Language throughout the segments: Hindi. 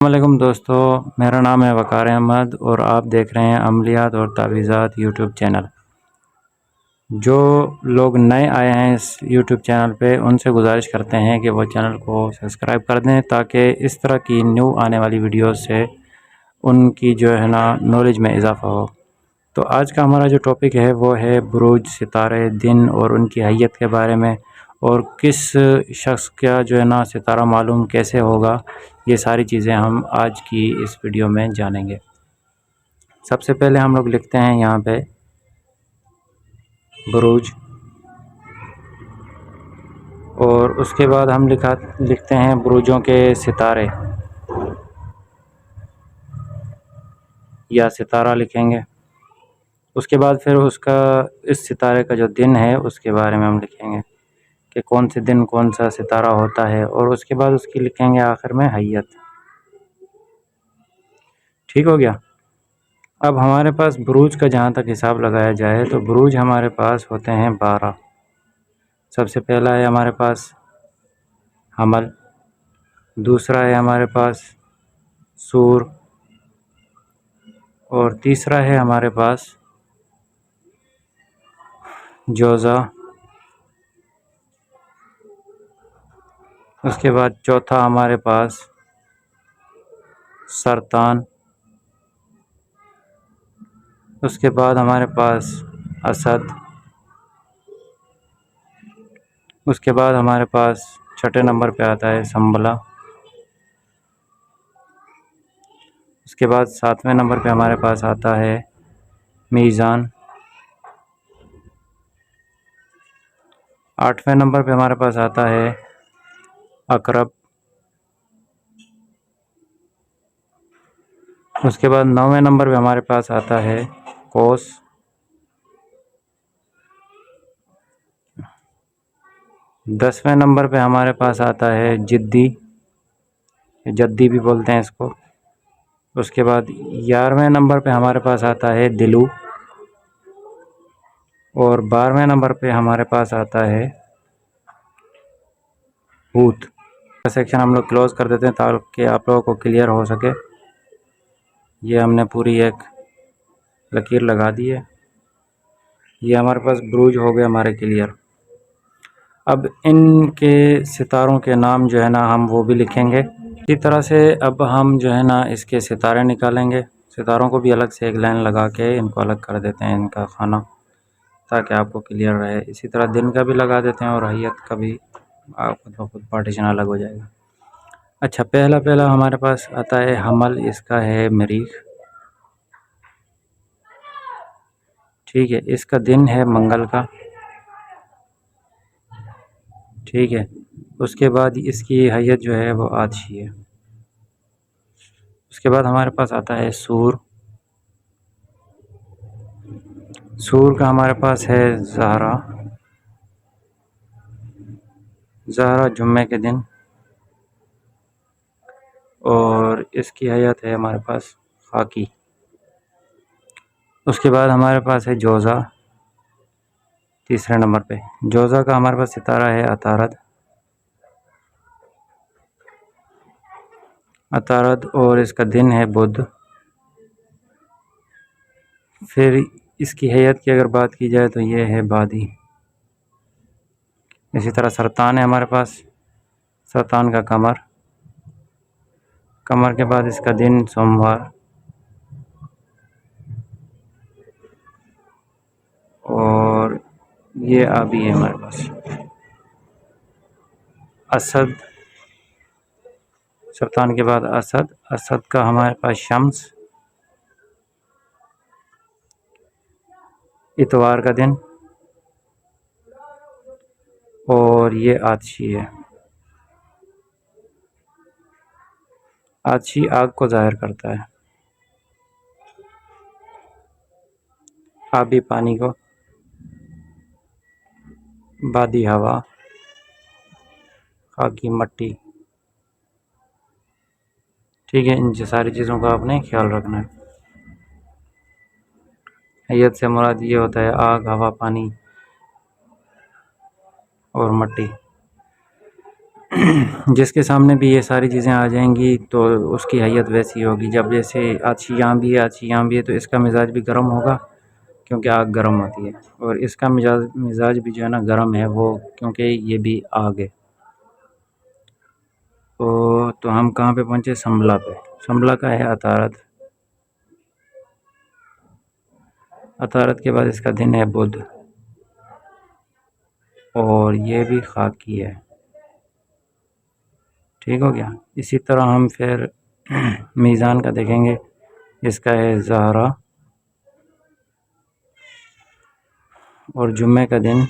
वालेकुम दोस्तों, मेरा नाम है वक़ार अहमद और आप देख रहे हैं अमलियात और तावीज़ात यूट्यूब चैनल। जो लोग नए आए हैं इस यूट्यूब चैनल पे उनसे गुजारिश करते हैं कि वो चैनल को सब्सक्राइब कर दें ताकि इस तरह की न्यू आने वाली वीडियोस से उनकी जो है ना नॉलेज में इजाफ़ा हो। तो आज का हमारा जो टॉपिक है वो है बुरूज, सितारे, दिन और उनकी हैयत के बारे में, और किस शख्स का जो है ना सितारा मालूम कैसे होगा, ये सारी चीज़ें हम आज की इस वीडियो में जानेंगे। सबसे पहले हम लोग लिखते हैं यहाँ पे बुरूज, और उसके बाद हम लिखते हैं बुरूजों के सितारे या सितारा लिखेंगे। उसके बाद फिर उसका इस सितारे का जो दिन है उसके बारे में हम लिखेंगे कि कौन से दिन कौन सा सितारा होता है, और उसके बाद उसकी लिखेंगे आखिर में हैयत। ठीक हो गया। अब हमारे पास बुरूज का जहाँ तक हिसाब लगाया जाए तो बुरूज हमारे पास होते हैं 12। सबसे पहला है हमारे पास हमल, दूसरा है हमारे पास सूर, और तीसरा है हमारे पास जोज़ा। उसके बाद चौथा हमारे पास सरतान। उसके बाद हमारे पास असद। उसके बाद हमारे पास छठे नंबर पे आता है संबला। उसके बाद सातवें नंबर पे हमारे पास आता है मीज़ान। आठवें नंबर पे हमारे पास आता है अकरब। उसके बाद नौवें नंबर पे हमारे पास आता है कौस। 10वें नंबर पे हमारे पास आता है जिद्दी, जद्दी भी बोलते हैं इसको। उसके बाद 11वें नंबर पे हमारे पास आता है दिलू, और 12वें नंबर पे हमारे पास आता है हूत। सेक्शन हम लोग क्लोज़ कर देते हैं ताकि आप लोगों को क्लियर हो सके। ये हमने पूरी एक लकीर लगा दी है। ये हमारे पास बुरूज हो गए हमारे क्लियर। अब इनके सितारों के नाम जो है ना हम वो भी लिखेंगे। इसी तरह से अब हम जो है ना इसके सितारे निकालेंगे। सितारों को भी अलग से एक लाइन लगा के इनको अलग कर देते हैं, इनका खाना, ताकि आपको क्लियर रहे। इसी तरह दिन का भी लगा देते हैं और हैयत का भी आपको खुद पार्टीशन अलग हो जाएगा। अच्छा, पहला हमारे पास आता है हमल, इसका है मरीख। ठीक है, इसका दिन है मंगल का। ठीक है, उसके बाद इसकी हैयत जो है वो आछी है। उसके बाद हमारे पास आता है सूर। सूर का हमारे पास है ज़हरा। ज़हरा जुम्मे के दिन, और इसकी हैयत है हमारे पास खाकी। उसके बाद हमारे पास है जोज़ा तीसरे नंबर पे। जोज़ा का हमारे पास सितारा है अतारद। अतारद, और इसका दिन है बुध। फिर इसकी हैयत की अगर बात की जाए तो ये है बादी। इसी तरह सरतान है हमारे पास। सरतान का कमर। कमर के बाद इसका दिन सोमवार, और ये आबी है हमारे पास। असद, सरतान के बाद असद। असद का हमारे पास शम्स, इतवार का दिन, और ये आछी है। आछी आग को ज़ाहिर करता है, आबी पानी को, बादी हवा, खाकी मट्टी। ठीक है, इन सारी चीज़ों का आपने ख्याल रखना है। हैयत से मुराद ये होता है आग, हवा, पानी और मट्टी। जिसके सामने भी ये सारी चीज़ें आ जाएंगी तो उसकी हैयत वैसी होगी। जब जैसे आछी यहाँ भी है, आछी यहाँ भी है, तो इसका मिजाज भी गर्म होगा क्योंकि आग गर्म होती है, और इसका मिजाज भी जो है ना गर्म है वो, क्योंकि ये भी आग है। तो हम कहाँ पे पहुँचे? संभला पे। संभला का है अतारत। अतारत के बाद इसका दिन है बुध, और ये भी खाकी है। ठीक हो गया। इसी तरह हम फिर मीज़ान का देखेंगे। इसका है ज़हरा, और जुम्मे का दिन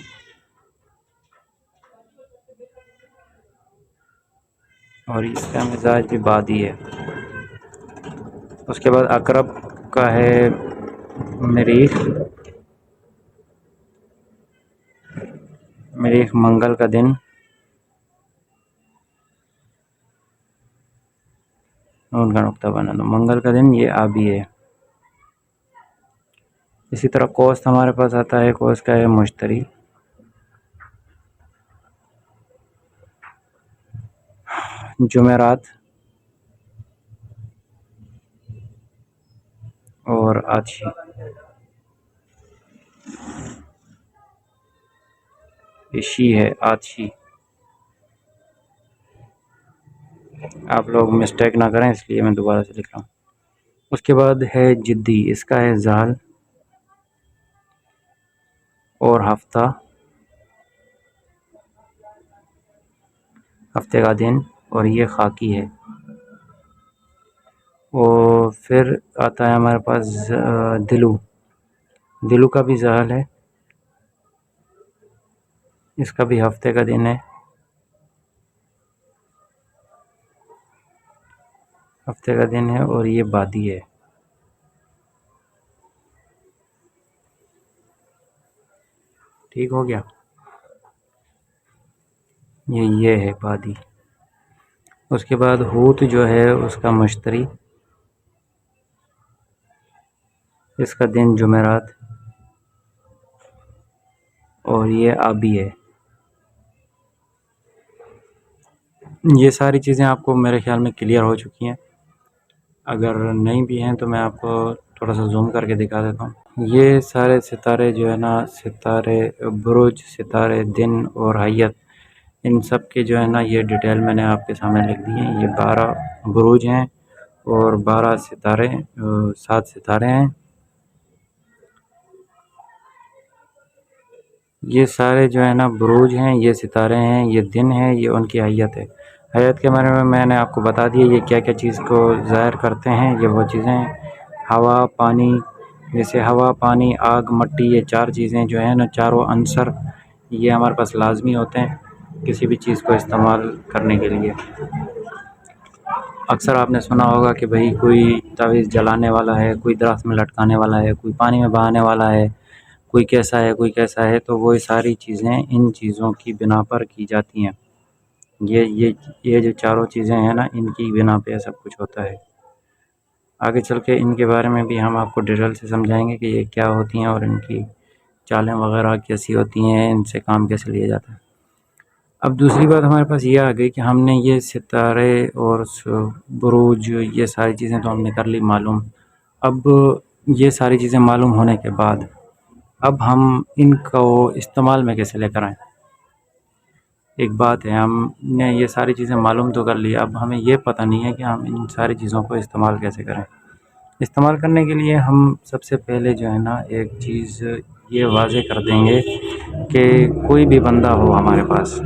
और इसका मिजाज भी बादी है। उसके बाद अकरब का है मरीख। मरीख मंगल का दिन, उनका नुक्ता बना दो, मंगल का दिन, ये आबी है। इसी तरह कोस्त हमारे पास आता है। कोस्त का है मुश्तरी। जुमेरात और आछी। इशी है आछी। आप लोग मिस्टेक ना करें इसलिए मैं दोबारा से लिख रहा हूँ। उसके बाद है जिद्दी। इसका है जाल और हफ्ता, हफ्ते का दिन, और ये खाकी है। और फिर आता है हमारे पास दिलू। दिलू का भी जाल है। इसका भी हफ्ते का दिन है। हफ्ते का दिन है और ये बादी है। ठीक हो गया। ये है बादी। उसके बाद हूत जो है उसका मुश्तरी। इसका दिन जुमेरात और ये आबी है। ये सारी चीज़ें आपको मेरे ख्याल में क्लियर हो चुकी हैं। अगर नहीं भी हैं तो मैं आपको थोड़ा सा जूम करके दिखा देता हूँ। ये सारे सितारे जो है ना, सितारे बुरुज, सितारे दिन और हैयत, इन सब के जो है ना ये डिटेल मैंने आपके सामने लिख दी है। ये 12 बुरुज हैं और 12 सितारे, 7 सितारे हैं। ये सारे जो है ना बुरूज हैं, ये सितारे हैं, ये दिन है, ये उनकी हैयत है। हैयत के बारे में मैंने आपको बता दिया, ये क्या क्या चीज़ को ज़ाहिर करते हैं। ये वो चीज़ें हैं, हवा, पानी, जैसे हवा, पानी, आग, मिट्टी, ये 4 चीज़ें जो हैं ना, चारों अंसर ये हमारे पास लाजमी होते हैं किसी भी चीज़ को इस्तेमाल करने के लिए। अक्सर आपने सुना होगा कि भाई कोई तावीज़ जलाने वाला है, कोई दरख्त में लटकाने वाला है, कोई पानी में बहाने वाला है, कोई कैसा है, कोई कैसा है। तो वो सारी चीज़ें इन चीज़ों की बिना पर की जाती हैं। ये जो चारों चीज़ें हैं ना, इनकी बिना पे सब कुछ होता है। आगे चल के इनके बारे में भी हम आपको डिटेल से समझाएंगे कि ये क्या होती हैं और इनकी चालें वगैरह कैसी होती हैं, इनसे काम कैसे लिया जाता है। अब दूसरी बात हमारे पास ये आ गई कि हमने ये सितारे और बुरूज, ये सारी चीज़ें तो हमने कर ली मालूम। अब ये सारी चीज़ें मालूम होने के बाद अब हम इनको इस्तेमाल में कैसे लेकर आएँ? एक बात है, हमने ये सारी चीज़ें मालूम तो कर ली, अब हमें ये पता नहीं है कि हम इन सारी चीज़ों को इस्तेमाल कैसे करें। इस्तेमाल करने के लिए हम सबसे पहले जो है ना एक चीज़ ये वाज़ेह कर देंगे कि कोई भी बंदा हो हमारे पास,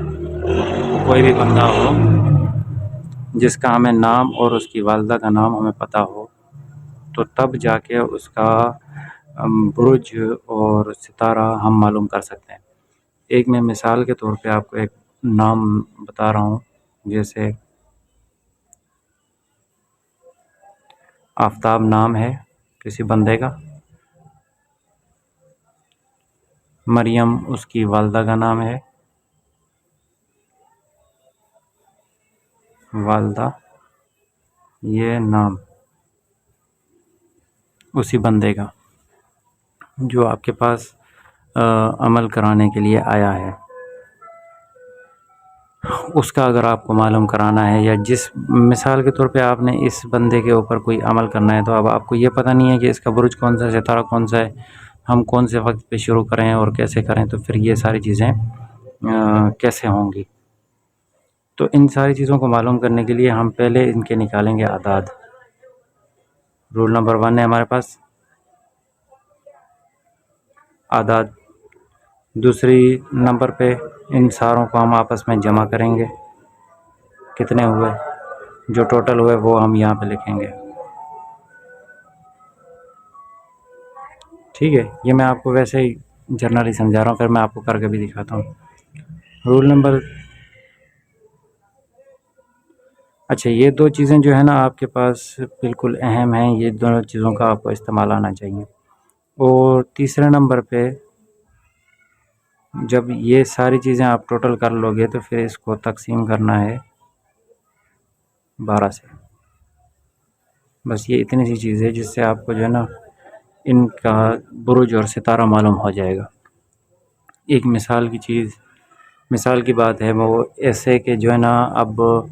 कोई भी बंदा हो जिसका हमें नाम और उसकी वालिदा का नाम हमें पता हो, तो तब जाके उसका बुरुज और सितारा हम मालूम कर सकते हैं। एक मैं मिसाल के तौर पे आपको एक नाम बता रहा हूँ, जैसे आफ़ताब नाम है किसी बंदे का, मरियम उसकी वालिदा का नाम है, वालिदा ये नाम उसी बंदे का जो आपके पास अमल कराने के लिए आया है। उसका अगर आपको मालूम कराना है, या जिस मिसाल के तौर पे आपने इस बंदे के ऊपर कोई अमल करना है, तो अब आपको ये पता नहीं है कि इसका बुर्ज कौन सा है, सितारा कौन सा है, हम कौन से वक्त पे शुरू करें और कैसे करें, तो फिर ये सारी चीज़ें कैसे होंगी। तो इन सारी चीज़ों को मालूम करने के लिए हम पहले इनके निकालेंगे आदाद। रूल नंबर 1 है हमारे पास आदाद। दूसरी नंबर पे इन सारों को हम आपस में जमा करेंगे, कितने हुए, जो टोटल हुए वो हम यहाँ पे लिखेंगे। ठीक है, ये मैं आपको वैसे ही जनरली समझा रहा हूँ, फिर मैं आपको करके भी दिखाता हूँ। रूल नंबर, अच्छा, ये दो चीज़ें जो है ना आपके पास बिल्कुल अहम हैं, ये दोनों चीज़ों का आपको इस्तेमाल आना चाहिए। और तीसरे नंबर पे जब ये सारी चीज़ें आप टोटल कर लोगे तो फिर इसको तकसीम करना है 12 से। बस ये इतनी सी चीज़ है जिससे आपको जो है ना इनका बुरुज और सितारा मालूम हो जाएगा। एक मिसाल की बात है वो ऐसे कि जो है ना, अब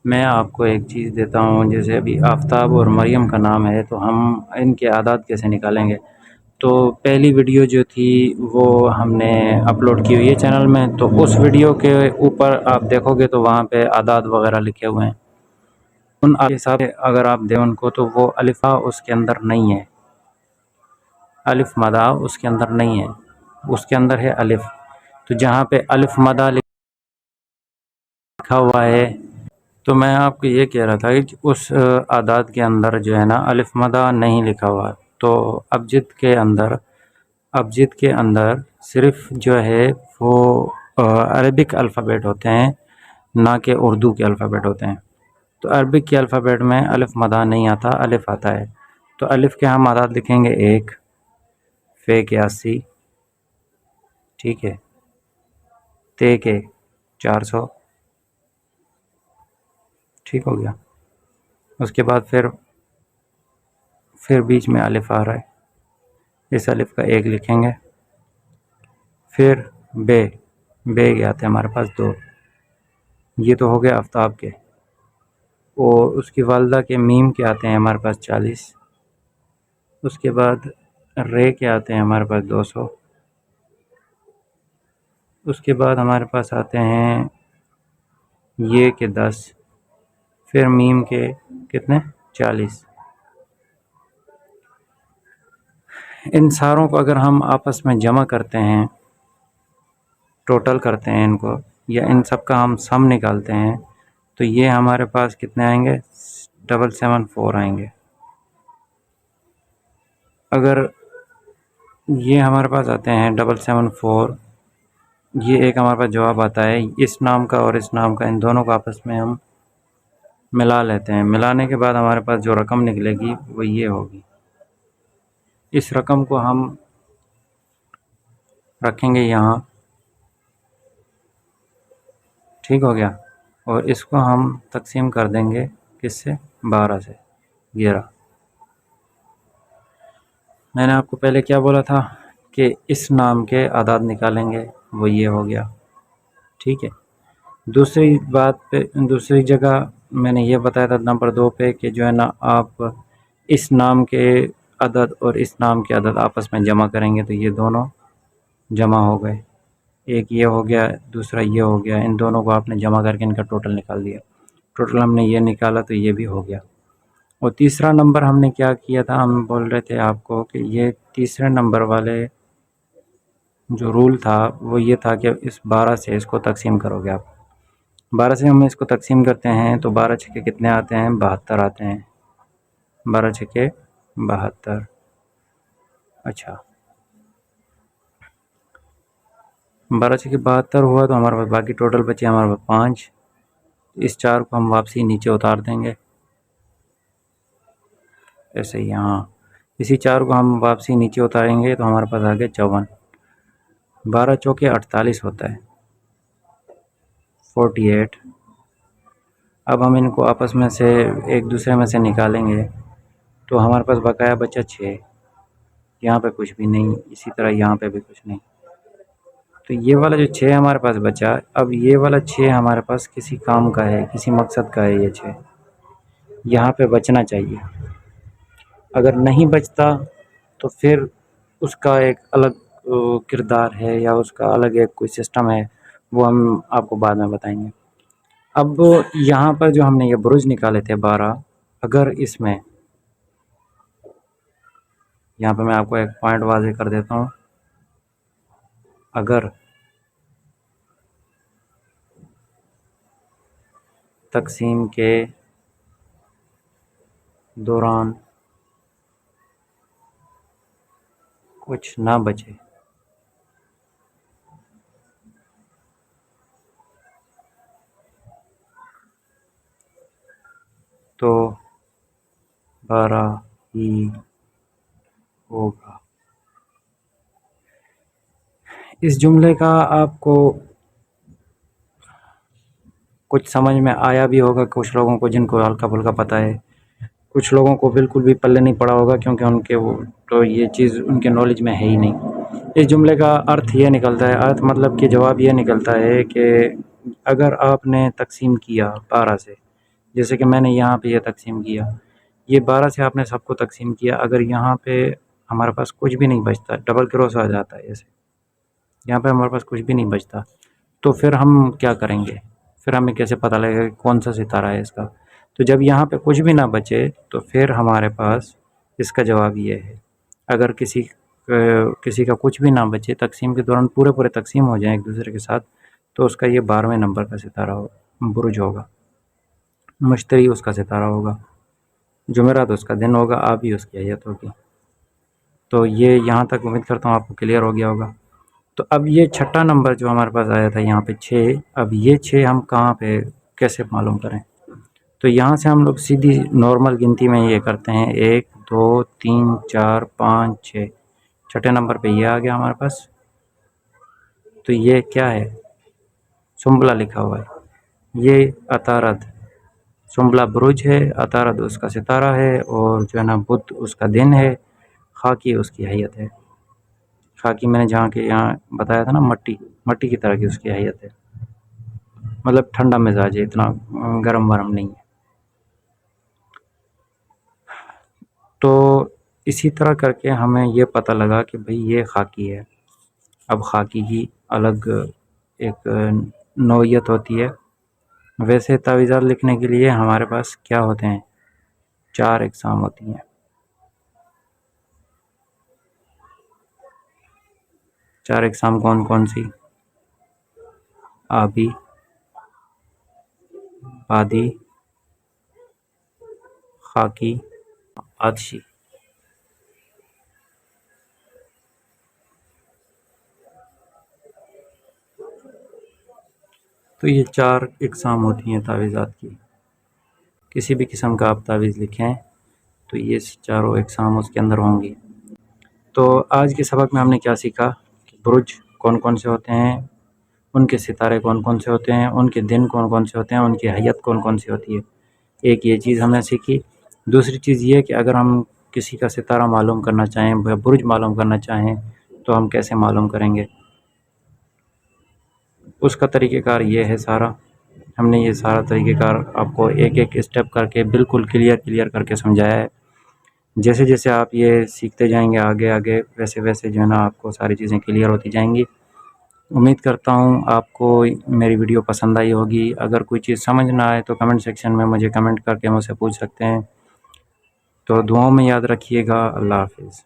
मैं आपको एक चीज़ देता हूँ, जैसे अभी आफ्ताब और मरियम का नाम है, तो हम इनके आदाद कैसे निकालेंगे। तो पहली वीडियो जो थी वो हमने अपलोड की हुई है चैनल में, तो उस वीडियो के ऊपर आप देखोगे तो वहाँ पे आदाद वगैरह लिखे हुए हैं। उन हिसाब से अगर आप दें उनको तो वो अलिफ़ा उसके अंदर नहीं है, अलिफ मदा उसके अंदर नहीं है, उसके अंदर है अलिफ। तो जहाँ पे अलिफ मदा लिखा हुआ है, तो मैं आपको ये कह रहा था कि उस आदाद के अंदर जो है ना अलिफ मदा नहीं लिखा हुआ। तो अबजद के अंदर सिर्फ जो है वो अरबिक अल्फ़ाबेट होते हैं, ना कि उर्दू के अल्फ़ाबेट होते हैं। तो अरबिक के अल्फ़ाबेट में अलिफ मदा नहीं आता, अलिफ आता है। तो अलिफ के हम आदाद लिखेंगे 1, फ़े के 80, ठीक है, ते के 400, ठीक हो गया। उसके बाद फिर बीच में अलिफ आ रहा है, इस अलिफ का 1 लिखेंगे। फिर बे के आते हैं हमारे पास 2, ये तो हो गया आफ्ताब के। और उसकी वालदा के मीम के आते हैं हमारे पास 40। उसके बाद रे के आते हैं हमारे पास 200। उसके बाद हमारे पास आते हैं ये के 10, फिर मीम के कितने 40। इन सारों को अगर हम आपस में जमा करते हैं, टोटल करते हैं इनको, या इन सब का हम सम निकालते हैं, तो ये हमारे पास कितने आएंगे 774 आएंगे। अगर ये हमारे पास आते हैं 774, ये एक हमारे पास जवाब आता है। इस नाम का और इस नाम का, इन दोनों को आपस में हम मिला लेते हैं। मिलाने के बाद हमारे पास जो रकम निकलेगी वो ये होगी। इस रकम को हम रखेंगे यहाँ, ठीक हो गया। और इसको हम तकसीम कर देंगे किससे, 12 से, 11। मैंने आपको पहले क्या बोला था कि इस नाम के आदाद निकालेंगे, वो ये हो गया, ठीक है। दूसरी बात पे, दूसरी जगह मैंने ये बताया था नंबर 2 पे कि जो है ना आप इस नाम के अदद और इस नाम के अदद आपस में जमा करेंगे, तो ये दोनों जमा हो गए। एक ये हो गया, दूसरा ये हो गया, इन दोनों को आपने जमा करके इनका टोटल निकाल दिया। टोटल हमने ये निकाला तो ये भी हो गया। और तीसरा नंबर हमने क्या किया था, हम बोल रहे थे आपको कि ये तीसरे नंबर वाले जो रूल था वो ये था कि इस 12 से इसको तकसीम करोगे आप। 12 से हम इसको तकसीम करते हैं तो 12 छक्के कितने आते हैं, 72 आते हैं। 12 छक्के 72। अच्छा, 12 छक्के 72 हुआ तो हमारे पास बाकी टोटल बचे हमारे पास 5। इस 4 को हम वापसी नीचे उतार देंगे, ऐसे ही। हाँ, इसी 4 को हम वापसी नीचे उतारेंगे तो हमारे पास आ गया 54। 12 चौके 48 होता है, 48। अब हम इनको आपस में से एक दूसरे में से निकालेंगे तो हमारे पास बकाया बचा 6। यहाँ पे कुछ भी नहीं, इसी तरह यहाँ पे भी कुछ नहीं। तो ये वाला जो 6 हमारे पास बचा, अब ये वाला 6 हमारे पास किसी काम का है, किसी मकसद का है ये 6, यहाँ पे बचना चाहिए। अगर नहीं बचता तो फिर उसका एक अलग किरदार है या उसका अलग एक कोई सिस्टम है, वो हम आपको बाद में बताएंगे। अब यहाँ पर जो हमने ये बुरुज निकाले थे 12, अगर इसमें यहाँ पे मैं आपको एक पॉइंट वाज़ेह कर देता हूँ, अगर तकसीम के दौरान कुछ ना बचे तो 12 ही होगा। इस जुमले का आपको कुछ समझ में आया भी होगा, कुछ लोगों को जिनको हल्का फुल्का पता है, कुछ लोगों को बिल्कुल भी पल्ले नहीं पड़ा होगा, क्योंकि उनके वो तो ये चीज़ उनके नॉलेज में है ही नहीं। इस जुमले का अर्थ ये निकलता है, अर्थ मतलब कि जवाब ये निकलता है कि अगर आपने तकसीम किया 12 से, जैसे कि मैंने यहाँ पे ये तकसीम किया, ये 12 से आपने सबको तकसीम किया, अगर यहाँ पे हमारे पास कुछ भी नहीं बचता, डबल क्रॉस आ जाता है ऐसे, यहाँ पे हमारे पास कुछ भी नहीं बचता, तो फिर हम क्या करेंगे, फिर हमें कैसे पता लगेगा कि कौन सा सितारा है इसका। तो जब यहाँ पे कुछ भी ना बचे तो फिर हमारे पास इसका जवाब ये है, अगर किसी का कुछ भी ना बचे, तकसीम के दौरान पूरे पूरे तकसीम हो जाएं एक दूसरे के साथ, तो उसका ये 12वें नंबर का सितारा बुरुज होगा, मुश्तरी उसका सितारा होगा, जुमेरात उसका दिन होगा, आप ही उसकी हैयत होगी। तो ये यहाँ तक उम्मीद करता हूँ आपको क्लियर हो गया होगा। तो अब ये छठा नंबर जो हमारे पास आया था यहाँ पे 6, अब ये 6 हम कहाँ पे कैसे मालूम करें, तो यहाँ से हम लोग सीधी नॉर्मल गिनती में ये करते हैं, 1 2 3 4 5 6, छठे नंबर पे ये आ गया हमारे पास। तो ये क्या है, सुम्बला लिखा हुआ है, ये अतारद सुम्बला बुरुज है, अतारद उसका सितारा है, और जो है ना बुध उसका दिन है, खाकी उसकी हैयत है। खाकी मैंने जहाँ के यहाँ बताया था ना, मट्टी की तरह की उसकी हैयत है, मतलब ठंडा मिजाज है, इतना गरम वरम नहीं है। तो इसी तरह करके हमें ये पता लगा कि भाई ये खाकी है। अब खाकी की अलग एक नौइयत होती है। वैसे तावीज़ात लिखने के लिए हमारे पास क्या होते हैं, 4 इकसाम होती हैं। 4 इकसाम कौन कौन सी, आबी, आदी, खाकी, आतशी। तो ये 4 इकसाम होती हैं तावीज़ात की। किसी भी किस्म का आप तावीज़ लिखें तो ये चारों इकसाम उसके अंदर होंगी। तो आज के सबक में हमने क्या सीखा कि बुरुज कौन कौन से होते हैं, उनके सितारे कौन कौन से होते हैं, उनके दिन कौन कौन से होते हैं, उनकी हैयत कौन कौन सी होती है। एक ये चीज़ हमने सीखी। दूसरी चीज़ ये कि अगर हम किसी का सितारा मालूम करना चाहें या बुरुज मालूम करना चाहें तो हम कैसे मालूम करेंगे, उसका तरीक़ेकार ये है सारा। हमने ये सारा तरीक़ेकार आपको एक एक स्टेप करके बिल्कुल क्लियर करके समझाया है। जैसे जैसे आप ये सीखते जाएंगे आगे आगे, वैसे वैसे जो है ना आपको सारी चीज़ें क्लियर होती जाएंगी। उम्मीद करता हूँ आपको मेरी वीडियो पसंद आई होगी। अगर कोई चीज़ समझ ना आए तो कमेंट सेक्शन में मुझे कमेंट करके मुझसे पूछ सकते हैं। तो दुआओं में याद रखिएगा। अल्लाह हाफ़िज़।